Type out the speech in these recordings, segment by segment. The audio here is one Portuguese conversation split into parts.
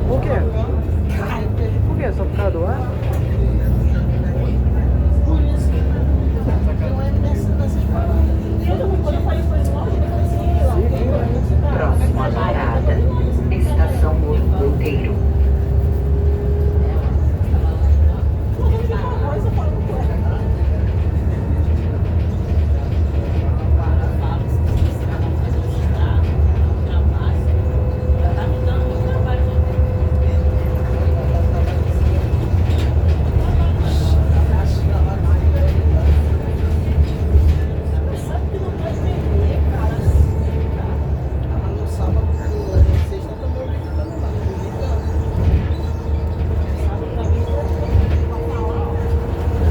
Por quê? Por quê? Só por causa do ar? Próxima parada, Estação Morro-Monteiro.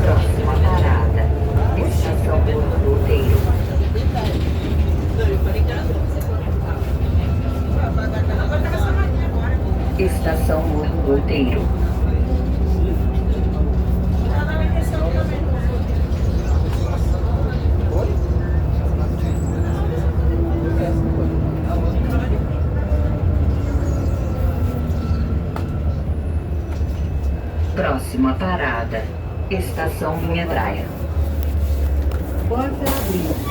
Próxima parada, Estação Morro-Monteiro. Estação Morro-Monteiro. Próxima parada, Estação Vinhedraia. Porta abriu.